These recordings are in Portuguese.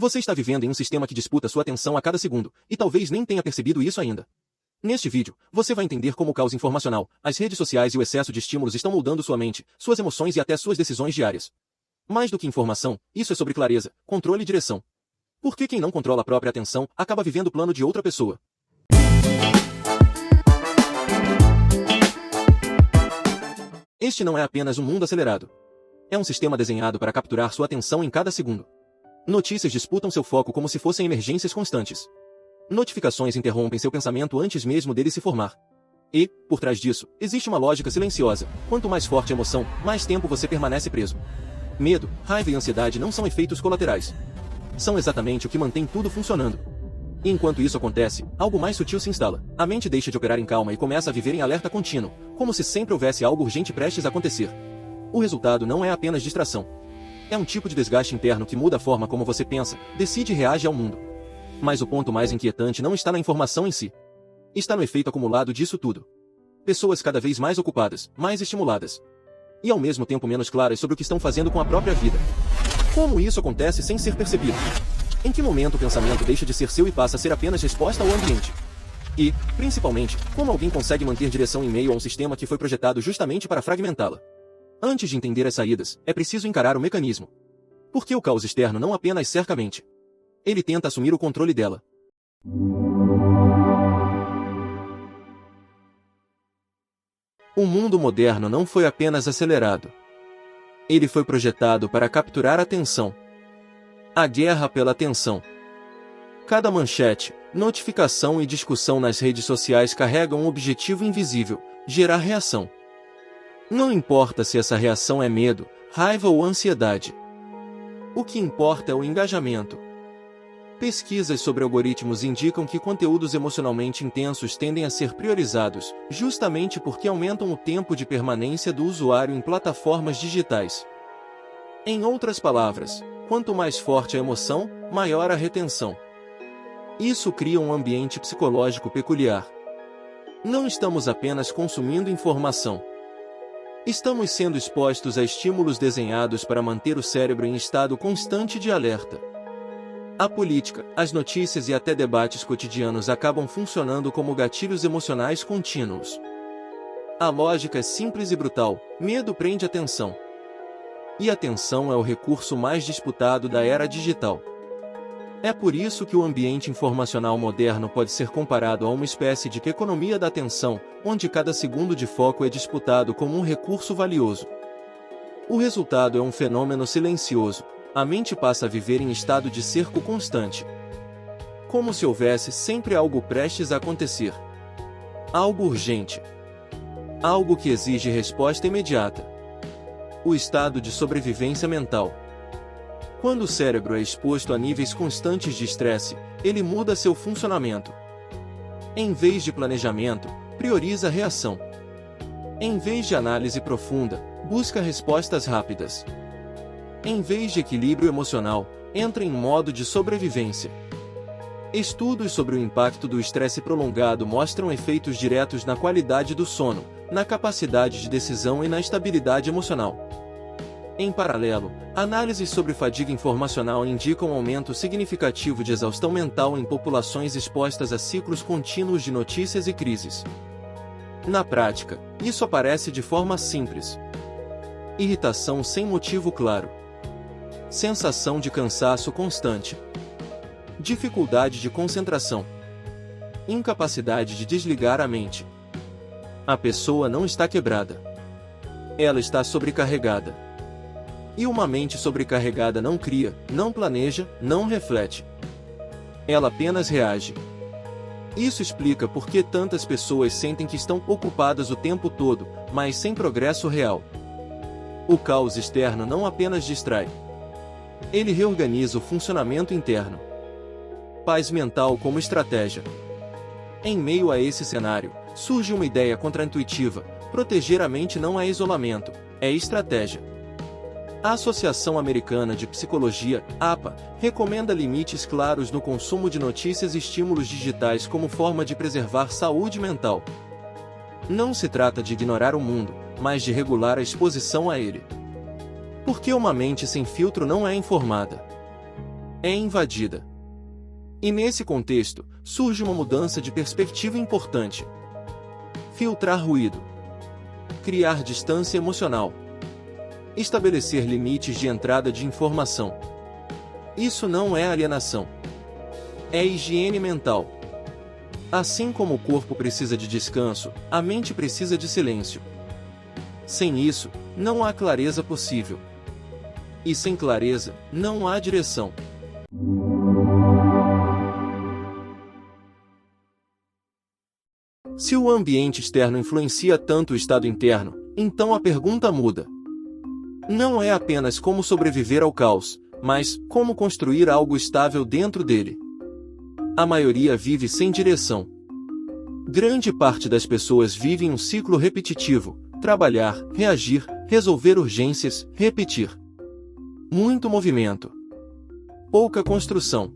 Você está vivendo em um sistema que disputa sua atenção a cada segundo, e talvez nem tenha percebido isso ainda. Neste vídeo, você vai entender como o caos informacional, as redes sociais e o excesso de estímulos estão moldando sua mente, suas emoções e até suas decisões diárias. Mais do que informação, isso é sobre clareza, controle e direção. Porque quem não controla a própria atenção acaba vivendo o plano de outra pessoa. Este não é apenas um mundo acelerado. É um sistema desenhado para capturar sua atenção em cada segundo. Notícias disputam seu foco como se fossem emergências constantes. Notificações interrompem seu pensamento antes mesmo dele se formar. E, por trás disso, existe uma lógica silenciosa. Quanto mais forte a emoção, mais tempo você permanece preso. Medo, raiva e ansiedade não são efeitos colaterais. São exatamente o que mantém tudo funcionando. E enquanto isso acontece, algo mais sutil se instala. A mente deixa de operar em calma e começa a viver em alerta contínuo, como se sempre houvesse algo urgente prestes a acontecer. O resultado não é apenas distração. É um tipo de desgaste interno que muda a forma como você pensa, decide e reage ao mundo. Mas o ponto mais inquietante não está na informação em si. Está no efeito acumulado disso tudo. Pessoas cada vez mais ocupadas, mais estimuladas. E ao mesmo tempo menos claras sobre o que estão fazendo com a própria vida. Como isso acontece sem ser percebido? Em que momento o pensamento deixa de ser seu e passa a ser apenas resposta ao ambiente? E, principalmente, como alguém consegue manter direção em meio a um sistema que foi projetado justamente para fragmentá-la? Antes de entender as saídas, é preciso encarar o mecanismo. Porque o caos externo não apenas cerca a mente. Ele tenta assumir o controle dela. O mundo moderno não foi apenas acelerado. Ele foi projetado para capturar a atenção. A guerra pela atenção. Cada manchete, notificação e discussão nas redes sociais carregam um objetivo invisível: gerar reação. Não importa se essa reação é medo, raiva ou ansiedade. O que importa é o engajamento. Pesquisas sobre algoritmos indicam que conteúdos emocionalmente intensos tendem a ser priorizados, justamente porque aumentam o tempo de permanência do usuário em plataformas digitais. Em outras palavras, quanto mais forte a emoção, maior a retenção. Isso cria um ambiente psicológico peculiar. Não estamos apenas consumindo informação. Estamos sendo expostos a estímulos desenhados para manter o cérebro em estado constante de alerta. A política, as notícias e até debates cotidianos acabam funcionando como gatilhos emocionais contínuos. A lógica é simples e brutal: medo prende atenção. E a atenção é o recurso mais disputado da era digital. É por isso que o ambiente informacional moderno pode ser comparado a uma espécie de economia da atenção, onde cada segundo de foco é disputado como um recurso valioso. O resultado é um fenômeno silencioso. A mente passa a viver em estado de cerco constante. Como se houvesse sempre algo prestes a acontecer. Algo urgente. Algo que exige resposta imediata. O estado de sobrevivência mental. Quando o cérebro é exposto a níveis constantes de estresse, ele muda seu funcionamento. Em vez de planejamento, prioriza a reação. Em vez de análise profunda, busca respostas rápidas. Em vez de equilíbrio emocional, entra em modo de sobrevivência. Estudos sobre o impacto do estresse prolongado mostram efeitos diretos na qualidade do sono, na capacidade de decisão e na estabilidade emocional. Em paralelo, análises sobre fadiga informacional indicam um aumento significativo de exaustão mental em populações expostas a ciclos contínuos de notícias e crises. Na prática, isso aparece de forma simples: irritação sem motivo claro. Sensação de cansaço constante. Dificuldade de concentração. Incapacidade de desligar a mente. A pessoa não está quebrada. Ela está sobrecarregada. E uma mente sobrecarregada não cria, não planeja, não reflete. Ela apenas reage. Isso explica por que tantas pessoas sentem que estão ocupadas o tempo todo, mas sem progresso real. O caos externo não apenas distrai. Ele reorganiza o funcionamento interno. Paz mental como estratégia. Em meio a esse cenário, surge uma ideia contraintuitiva: proteger a mente não é isolamento, é estratégia. A Associação Americana de Psicologia, APA, recomenda limites claros no consumo de notícias e estímulos digitais como forma de preservar saúde mental. Não se trata de ignorar o mundo, mas de regular a exposição a ele. Porque uma mente sem filtro não é informada. é invadida. E nesse contexto, surge uma mudança de perspectiva importante. Filtrar ruído. Criar distância emocional. Estabelecer limites de entrada de informação. Isso não é alienação. É higiene mental. Assim como o corpo precisa de descanso, a mente precisa de silêncio. Sem isso, não há clareza possível. E sem clareza, não há direção. Se o ambiente externo influencia tanto o estado interno, então a pergunta muda. Não é apenas como sobreviver ao caos, mas como construir algo estável dentro dele. A maioria vive sem direção. Grande parte das pessoas vive em um ciclo repetitivo: trabalhar, reagir, resolver urgências, repetir. Muito movimento. Pouca construção.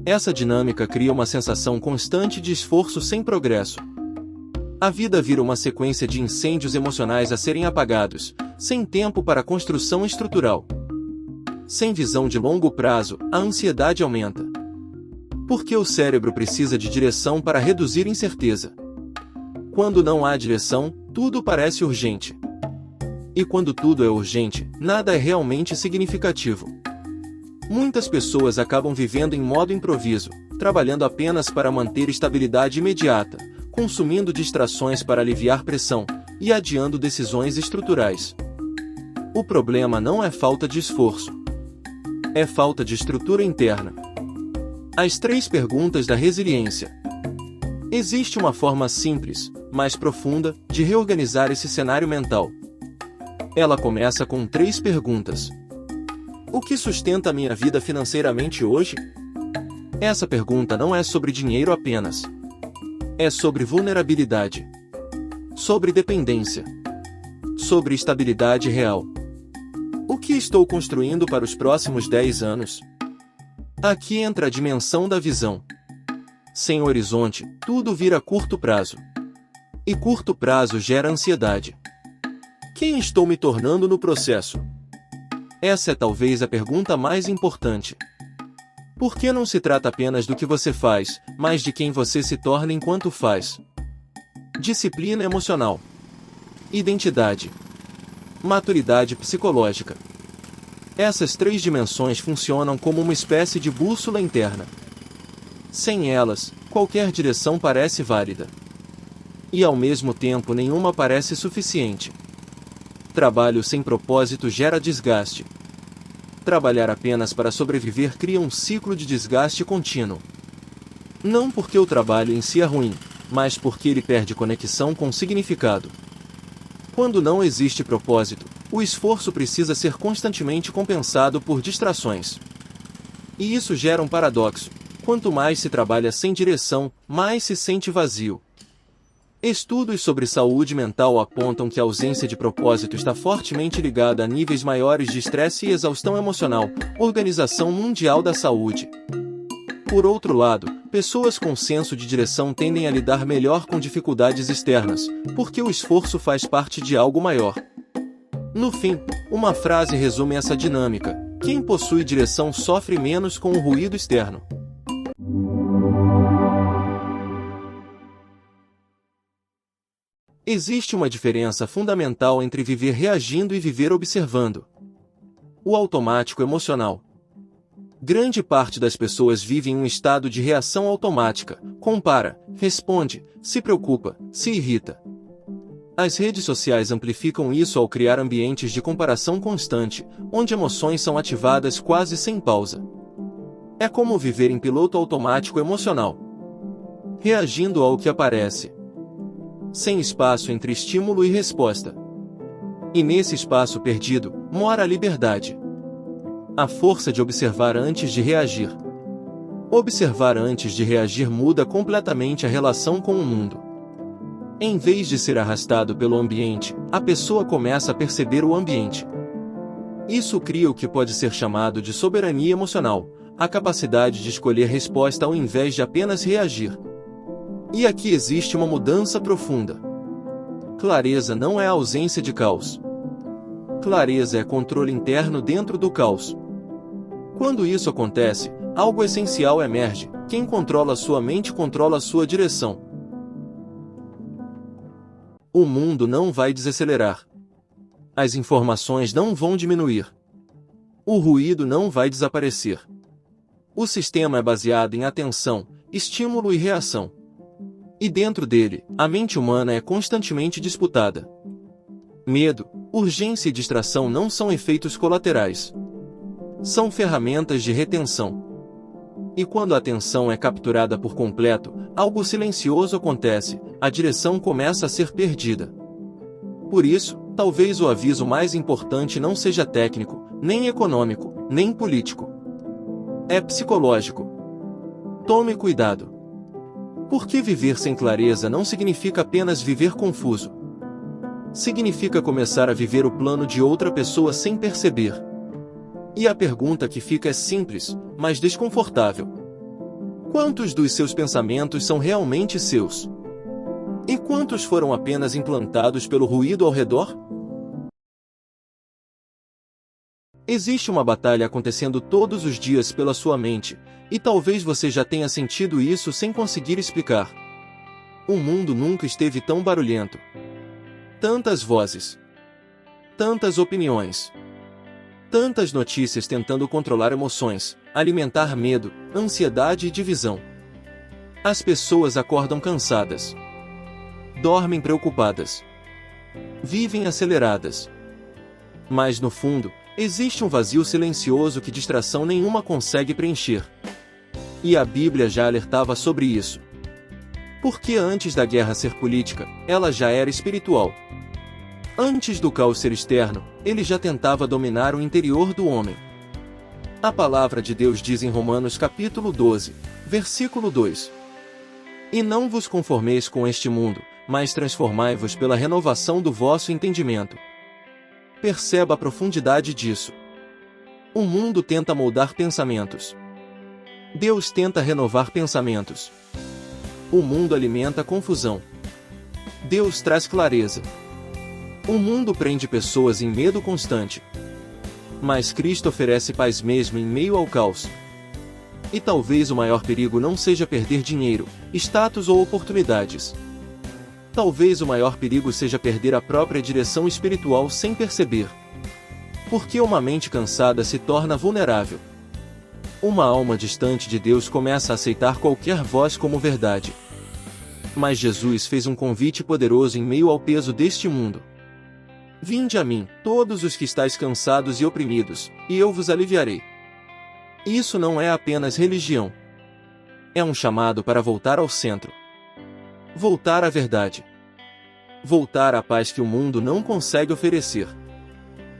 Essa dinâmica cria uma sensação constante de esforço sem progresso. A vida vira uma sequência de incêndios emocionais a serem apagados, sem tempo para construção estrutural. Sem visão de longo prazo, a ansiedade aumenta. Porque o cérebro precisa de direção para reduzir incerteza. Quando não há direção, tudo parece urgente. E quando tudo é urgente, nada é realmente significativo. Muitas pessoas acabam vivendo em modo improviso, trabalhando apenas para manter estabilidade imediata, consumindo distrações para aliviar pressão, e adiando decisões estruturais. O problema não é falta de esforço. É falta de estrutura interna. As 3 perguntas da resiliência. Existe uma forma simples, mais profunda, de reorganizar esse cenário mental. Ela começa com 3 perguntas. O que sustenta a minha vida financeiramente hoje? Essa pergunta não é sobre dinheiro apenas. É sobre vulnerabilidade. Sobre dependência. Sobre estabilidade real. O que estou construindo para os próximos 10 anos? Aqui entra a dimensão da visão. Sem horizonte, tudo vira curto prazo. E curto prazo gera ansiedade. Quem estou me tornando no processo? Essa é talvez a pergunta mais importante. Porque não se trata apenas do que você faz, mas de quem você se torna enquanto faz. Disciplina emocional. Identidade. Maturidade psicológica. Essas 3 dimensões funcionam como uma espécie de bússola interna. Sem elas, qualquer direção parece válida. E ao mesmo tempo nenhuma parece suficiente. Trabalho sem propósito gera desgaste. Trabalhar apenas para sobreviver cria um ciclo de desgaste contínuo. Não porque o trabalho em si é ruim, mas porque ele perde conexão com o significado. Quando não existe propósito, o esforço precisa ser constantemente compensado por distrações. E isso gera um paradoxo: quanto mais se trabalha sem direção, mais se sente vazio. Estudos sobre saúde mental apontam que a ausência de propósito está fortemente ligada a níveis maiores de estresse e exaustão emocional, Organização Mundial da Saúde. Por outro lado, pessoas com senso de direção tendem a lidar melhor com dificuldades externas, porque o esforço faz parte de algo maior. No fim, uma frase resume essa dinâmica: quem possui direção sofre menos com o ruído externo. Existe uma diferença fundamental entre viver reagindo e viver observando. O automático emocional. Grande parte das pessoas vive em um estado de reação automática, compara, responde, se preocupa, se irrita. As redes sociais amplificam isso ao criar ambientes de comparação constante, onde emoções são ativadas quase sem pausa. É como viver em piloto automático emocional, reagindo ao que aparece, sem espaço entre estímulo e resposta. E nesse espaço perdido, mora a liberdade. A força de observar antes de reagir. Observar antes de reagir muda completamente a relação com o mundo. Em vez de ser arrastado pelo ambiente, a pessoa começa a perceber o ambiente. Isso cria o que pode ser chamado de soberania emocional, a capacidade de escolher resposta ao invés de apenas reagir. E aqui existe uma mudança profunda. Clareza não é a ausência de caos. Clareza é controle interno dentro do caos. Quando isso acontece, algo essencial emerge: quem controla sua mente controla sua direção. O mundo não vai desacelerar. As informações não vão diminuir. O ruído não vai desaparecer. O sistema é baseado em atenção, estímulo e reação. E dentro dele, a mente humana é constantemente disputada. Medo, urgência e distração não são efeitos colaterais. São ferramentas de retenção. E quando a atenção é capturada por completo, algo silencioso acontece: a direção começa a ser perdida. Por isso, talvez o aviso mais importante não seja técnico, nem econômico, nem político. É psicológico. Tome cuidado. Porque viver sem clareza não significa apenas viver confuso. Significa começar a viver o plano de outra pessoa sem perceber. E a pergunta que fica é simples, mas desconfortável. Quantos dos seus pensamentos são realmente seus? E quantos foram apenas implantados pelo ruído ao redor? Existe uma batalha acontecendo todos os dias pela sua mente, e talvez você já tenha sentido isso sem conseguir explicar. O mundo nunca esteve tão barulhento. Tantas vozes. Tantas opiniões. Tantas notícias tentando controlar emoções, alimentar medo, ansiedade e divisão. As pessoas acordam cansadas. Dormem preocupadas. Vivem aceleradas. Mas no fundo, existe um vazio silencioso que distração nenhuma consegue preencher. E a Bíblia já alertava sobre isso. Porque antes da guerra ser política, ela já era espiritual. Antes do caos ser externo, ele já tentava dominar o interior do homem. A palavra de Deus diz em Romanos capítulo 12, versículo 2: E não vos conformeis com este mundo, mas transformai-vos pela renovação do vosso entendimento. Perceba a profundidade disso. O mundo tenta moldar pensamentos. Deus tenta renovar pensamentos. O mundo alimenta confusão. Deus traz clareza. O mundo prende pessoas em medo constante. Mas Cristo oferece paz mesmo em meio ao caos. E talvez o maior perigo não seja perder dinheiro, status ou oportunidades. Talvez o maior perigo seja perder a própria direção espiritual sem perceber. Porque uma mente cansada se torna vulnerável. Uma alma distante de Deus começa a aceitar qualquer voz como verdade. Mas Jesus fez um convite poderoso em meio ao peso deste mundo. Vinde a mim, todos os que estáis cansados e oprimidos, e eu vos aliviarei. Isso não é apenas religião. É um chamado para voltar ao centro. Voltar à verdade. Voltar à paz que o mundo não consegue oferecer.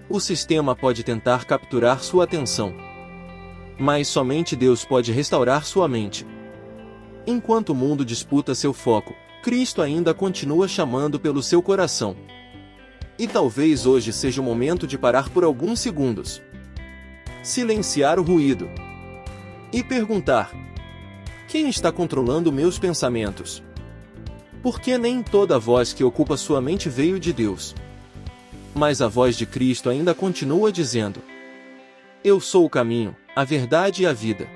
O sistema pode tentar capturar sua atenção. Mas somente Deus pode restaurar sua mente. Enquanto o mundo disputa seu foco, Cristo ainda continua chamando pelo seu coração. E talvez hoje seja o momento de parar por alguns segundos. Silenciar o ruído. E perguntar: quem está controlando meus pensamentos? Porque nem toda voz que ocupa sua mente veio de Deus. Mas a voz de Cristo ainda continua dizendo: Eu sou o caminho, a verdade e a vida.